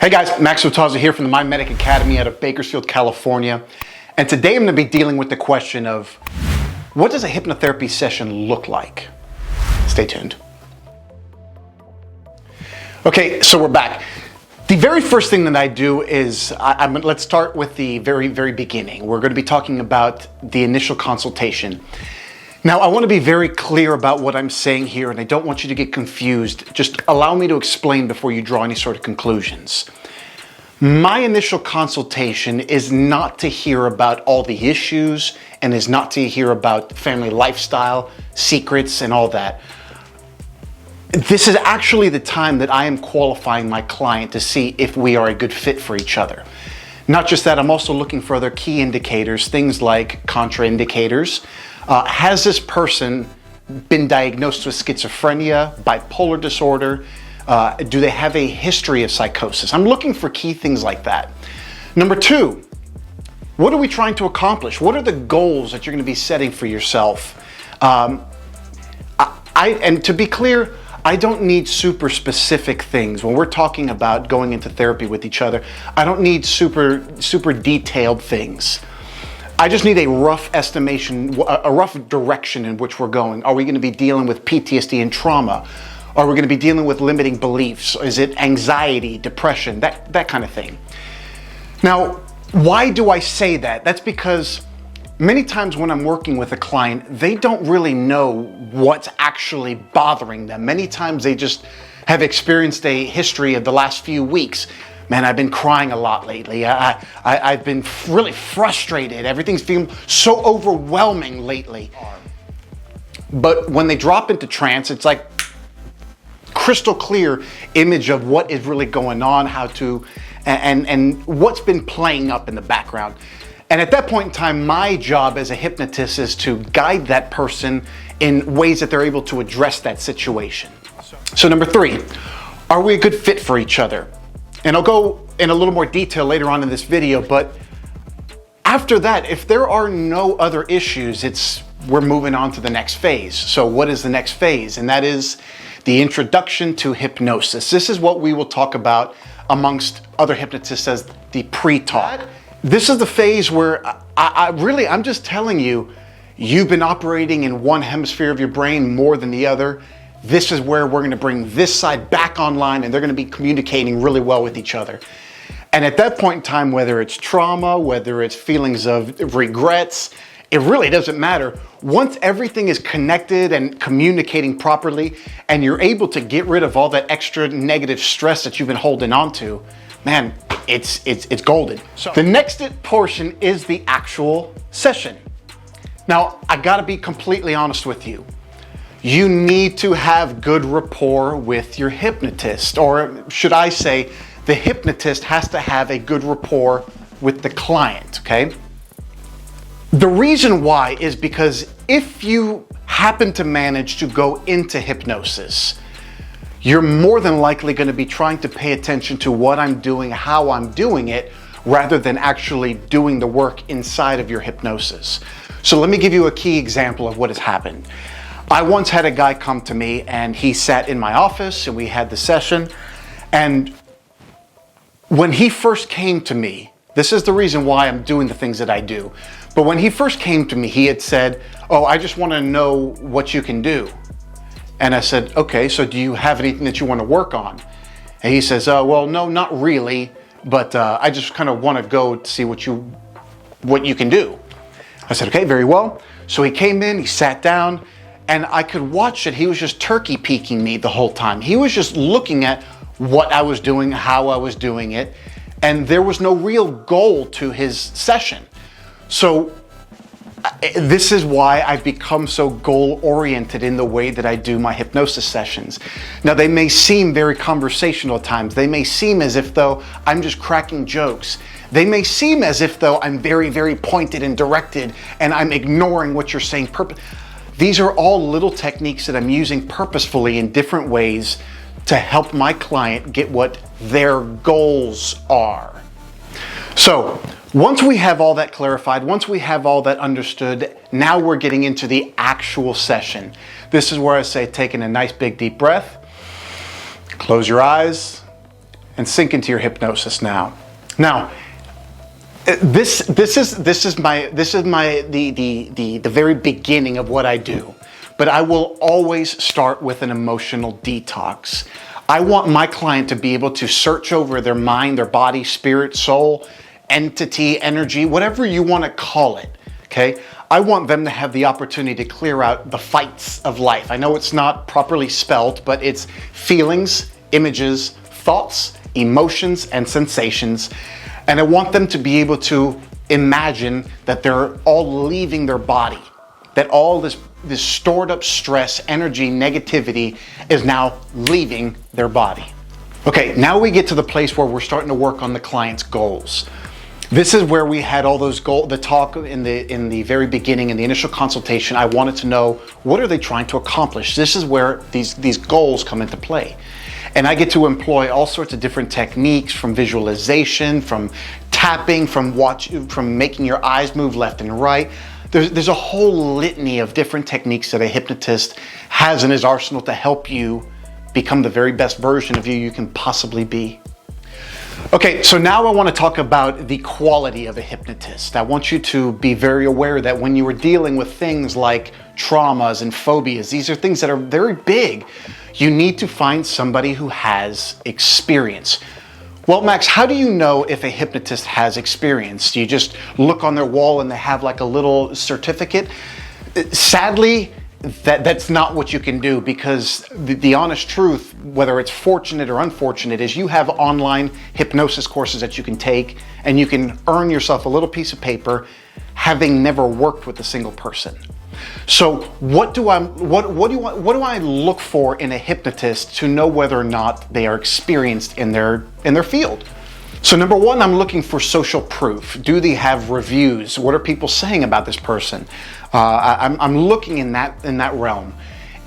Hey guys, Max Otaza here from the Mind Medic Academy out of Bakersfield, California. And today I'm going to be dealing with the question of what does a hypnotherapy session look like? Stay tuned. Okay, so we're back. The very first thing that I do is, let's start with the very beginning. We're going to be talking about the initial consultation. Now, I want to be very clear about what I'm saying here, and I don't want you to get confused. Just allow me to explain before you draw any sort of conclusions. My initial consultation is not to hear about all the issues and is not to hear about family lifestyle, secrets, and all that. This is actually the time that I am qualifying my client to see if we are a good fit for each other. Not just that, I'm also looking for other key indicators, things like contraindicators. Has this person been diagnosed with schizophrenia, bipolar disorder? Do they have a history of psychosis? I'm looking for key things like that. Number two, what are we trying to accomplish? What are the goals that you're going to be setting for yourself? And to be clear, I don't need super specific things. When we're talking about going into therapy with each other, I don't need super detailed things. I just need a rough estimation, a rough direction in which we're going. Are we going to be dealing with PTSD and trauma? Are we going to be dealing with limiting beliefs? Is it anxiety, depression, that kind of thing? Now, why do I say that? That's because many times when I'm working with a client, they don't really know what's actually bothering them. Many times they just have experienced a history of the last few weeks. Man, I've been crying a lot lately. I've been really frustrated. Everything's feeling so overwhelming lately. But when they drop into trance, it's like crystal clear image of what is really going on, how to, and what's been playing up in the background. And at that point in time, my job as a hypnotist is to guide that person in ways that they're able to address that situation. So number three, are we a good fit for each other? And I'll go in a little more detail later on in this video, but after that, if there are no other issues, we're moving on to the next phase. So what is the next phase? And that is the introduction to hypnosis. This is what we will talk about amongst other hypnotists as the pre-talk. This is the phase where I'm just telling you, you've been operating in one hemisphere of your brain more than the other. This is where we're going to bring this side back online, and they're going to be communicating really well with each other. And at that point in time, whether it's trauma, whether it's feelings of regrets, it really doesn't matter. Once everything is connected and communicating properly, and you're able to get rid of all that extra negative stress that you've been holding on to, man, it's golden. So the next portion is the actual session. Now, I gotta be completely honest with you. You need to have good rapport with your hypnotist, or should I say, the hypnotist has to have a good rapport with the client, okay? The reason why is because if you happen to manage to go into hypnosis, you're more than likely going to be trying to pay attention to what I'm doing, how I'm doing it, rather than actually doing the work inside of your hypnosis. So let me give you a key example of what has happened. I once had a guy come to me and he sat in my office and we had the session. And when he first came to me, this is the reason why I'm doing the things that I do. But when he first came to me, he had said, "Oh, I just want to know what you can do." And I said, "Okay, so do you have anything that you want to work on?" And he says, "Well, no, not really, but I just kind of want to go to see what you can do." I said, "Okay, very well." So he came in, he sat down, and I could watch it. He was just turkey peeking me the whole time. He was just looking at what I was doing, how I was doing it, and there was no real goal to his session. So this is why I've become so goal-oriented in the way that I do my hypnosis sessions. Now, they may seem very conversational at times. They may seem as if though I'm just cracking jokes. They may seem as if though I'm very pointed and directed and I'm ignoring what you're saying. These are all little techniques that I'm using purposefully in different ways to help my client get what their goals are. So once we have all that clarified, once we have all that understood, now we're getting into the actual session. This is where I say, taking a nice big deep breath, close your eyes, and sink into your hypnosis now. Now, this is the very beginning of what I do, but I will always start with an emotional detox. I want my client to be able to search over their mind, their body, spirit, soul, entity, energy, whatever you want to call it, okay? I want them to have the opportunity to clear out the fights of life. I know it's not properly spelled, but it's feelings, images, thoughts, emotions, and sensations. And I want them to be able to imagine that they're all leaving their body, that all this stored up stress, energy, negativity is now leaving their body. Okay, now we get to the place where we're starting to work on the client's goals. This is where we had all those goals, the talk in the very beginning, in the initial consultation. I wanted to know, what are they trying to accomplish? This is where these goals come into play. And I get to employ all sorts of different techniques, from visualization, from tapping, from making your eyes move left and right. There's a whole litany of different techniques that a hypnotist has in his arsenal to help you become the very best version of you can possibly be. Okay, so now I want to talk about the quality of a hypnotist. I want you to be very aware that when you are dealing with things like traumas and phobias, these are things that are very big. You need to find somebody who has experience. Well, Max, how do you know if a hypnotist has experience? Do you just look on their wall and they have like a little certificate? Sadly, that's not what you can do, because the honest truth, whether it's fortunate or unfortunate, is you have online hypnosis courses that you can take, and you can earn yourself a little piece of paper having never worked with a single person. So what do I look for in a hypnotist to know whether or not they are experienced in their field? So number one, I'm looking for social proof. Do they have reviews? What are people saying about this person? I'm looking in that realm.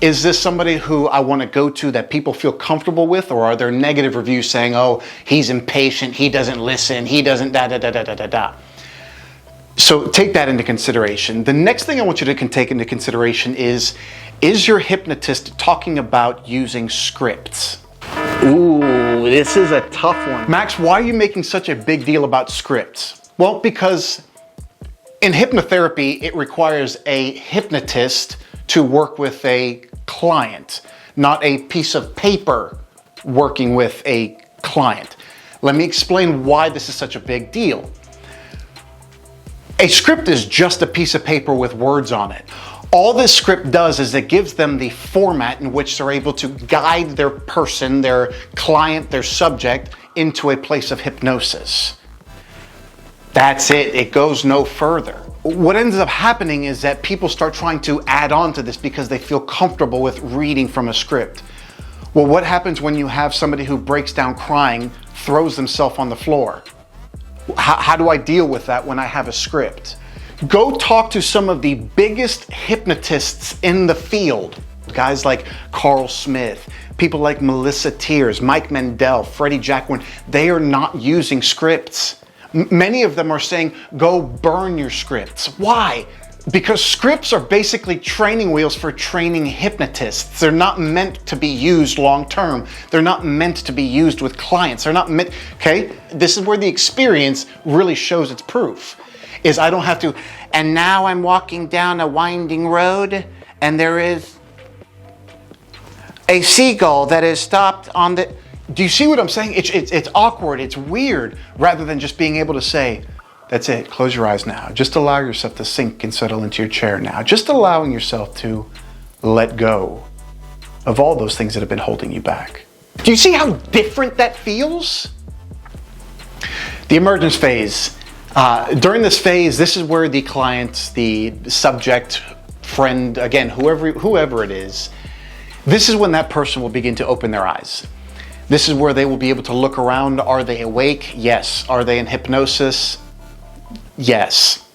Is this somebody who I want to go to that people feel comfortable with, or are there negative reviews saying, oh, he's impatient, he doesn't listen, he doesn't da da da da da da da. So take that into consideration. The next thing I want you to take into consideration is your hypnotist talking about using scripts? Ooh, this is a tough one. Max, why are you making such a big deal about scripts? Well, because in hypnotherapy, it requires a hypnotist to work with a client, not a piece of paper working with a client. Let me explain why this is such a big deal. A script is just a piece of paper with words on it. All this script does is it gives them the format in which they're able to guide their person, their client, their subject into a place of hypnosis. That's it. It goes no further. What ends up happening is that people start trying to add on to this because they feel comfortable with reading from a script. Well, what happens when you have somebody who breaks down crying, throws themselves on the floor? How do I deal with that when I have a script? Go talk to some of the biggest hypnotists in the field. Guys like Carl Smith, people like Melissa Tears, Mike Mandel, Freddie Jacquin. They are not using scripts. Many of them are saying, go burn your scripts. Why? Because scripts are basically training wheels for training hypnotists. They're not meant to be used long term. They're not meant to be used with clients. They're not meant, okay? This is where the experience really shows its proof. Is I don't have to, and now I'm walking down a winding road and there is a seagull that is stopped on the, do you see what I'm saying? It's awkward, it's weird, rather than just being able to say, that's it, close your eyes now. Just allow yourself to sink and settle into your chair now. Just allowing yourself to let go of all those things that have been holding you back. Do you see how different that feels? The emergence phase. During this phase, this is where the client, the subject, friend, again, whoever it is, this is when that person will begin to open their eyes. This is where they will be able to look around. Are they awake? Yes. Are they in hypnosis? Yes.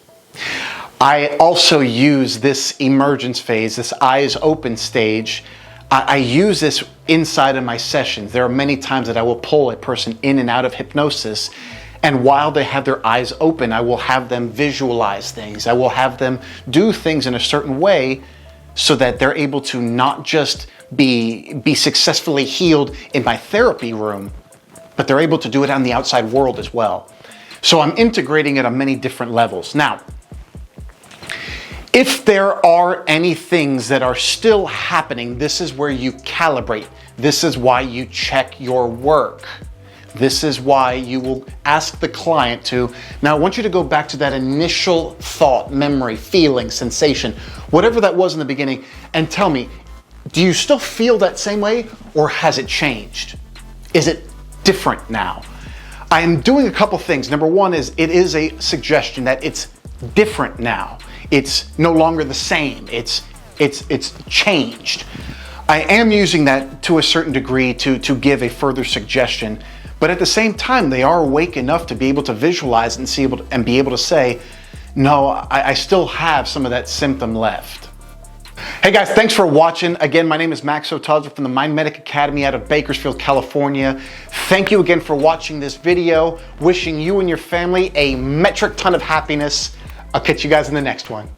I also use this emergence phase, this eyes open stage. I use this inside of my sessions. There are many times that I will pull a person in and out of hypnosis, and while they have their eyes open, I will have them visualize things. I will have them do things in a certain way so that they're able to not just be successfully healed in my therapy room, but they're able to do it on the outside world as well. So I'm integrating it on many different levels. Now, if there are any things that are still happening, this is where you calibrate. This is why you check your work. This is why you will ask the client to, now I want you to go back to that initial thought, memory, feeling, sensation, whatever that was in the beginning, and tell me, do you still feel that same way, or has it changed? Is it different now? I am doing a couple things. Number one is it is a suggestion that it's different now. It's no longer the same. It's changed. I am using that to a certain degree to give a further suggestion, but at the same time, they are awake enough to be able to visualize and be able to say, no, I still have some of that symptom left. Hey guys, thanks for watching. Again, my name is Max Otaza from the Mind Medic Academy out of Bakersfield, California. Thank you again for watching this video. Wishing you and your family a metric ton of happiness. I'll catch you guys in the next one.